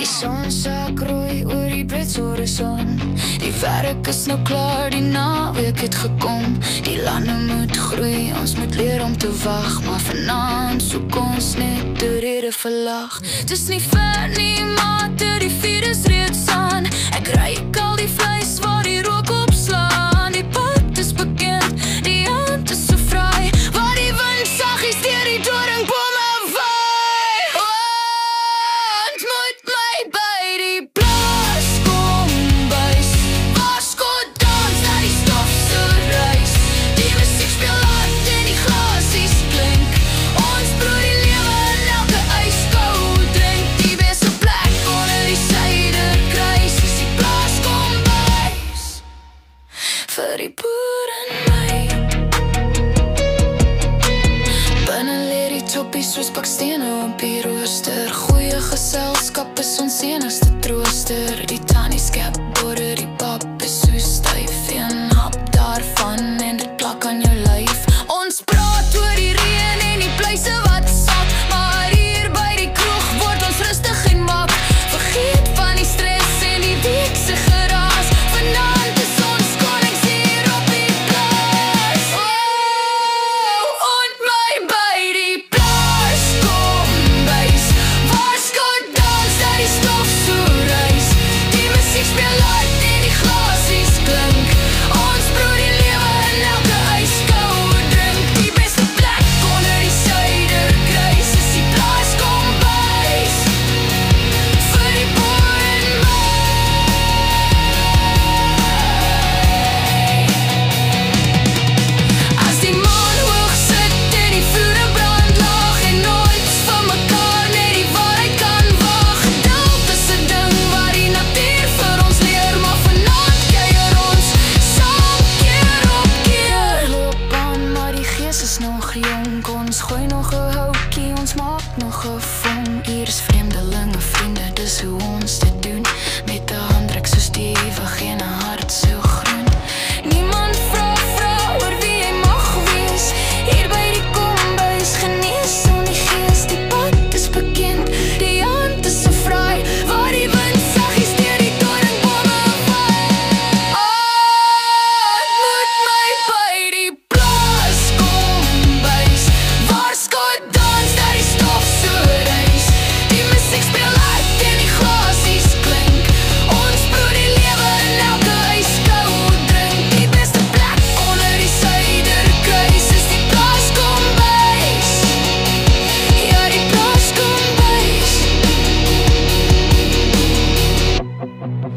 Die son sak rooi oor die blitshorizon. Die werk is nou klaar, die naweek het gekom. Die lande moet groei, ons moet leer om te wag. Maar vanaand soek ons net 'n rede vir lag. Dis nie ver nie, maar die vuur is reeds aan. Ek ruik al die vleis waar die rook opslaan. Die pad is bekend, die hand is so vry. Waar die wind saggies deur die doringbome waai. Ontmoet my by die plaas kombuis. Waar skot dans dat die stof so reis. Die musiek speel hard en die glasies klink. Ons broei die lewe in elke yskou drink. Die beste plek onder die suiderkruis is die plaas kombuis. Vir die boer en my. Binne lê die toppies soos bakstene op die rooster. Goeie geselskap is ons enigste trooster. Die tannie skep borde, die pap is so styf. Een hap daarvan en dit plak aan jou lyf. Ons praat oor die reën en die pleise wat sak. Maar hier by die kroeg word ons rustig en mak. Vergeet van die stress en die weekse geraas. Vanaand is ons konings hier op die plaas. Ont my by die plaas kombuis. Waar skot dans dat die stof so reis. Die musiek speel hard en die glasies klink. Ons broei die lewe in elke yskou drink. Die beste plek onder die suiderkruis is die plaas kombuis. Vir die boer en my. As die maan hoog sit en die vloere brand laag. En nooit van mekaar net die waarheid kan wag. Geduld is 'n ding wat die natuur vir ons leer. Maar vanaand kuier ons saam keer op keer. Loop aan, maar die gees is nog jonk. Ons gooi nog 'n houtjie, ons maak nog 'n vonk. Hier is vreemdelinge, vriende, dis hoe ons dit doen. Met 'n handdruk so stewig en 'n hart so groen. Niemand vra oor wie jy mag wees. Hier by die kombuis genees om die gees. Die pad is bekend, die hand is so vry. Waar die wind saggies deur die doringbome waai. Ontmoet my by die plaas kombuis. Waar skot dans dat die stof so reis. Die musiek speel hard en die glasies klink. Ons broei die lewe in elke yskou drink. Die beste plek onder die suiderkruis is die plaas kombuis. Ja, die plaas kombuis.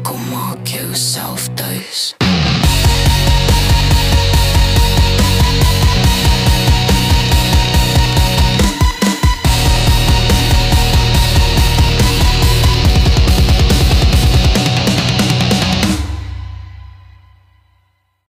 Kom maak jouself thuis.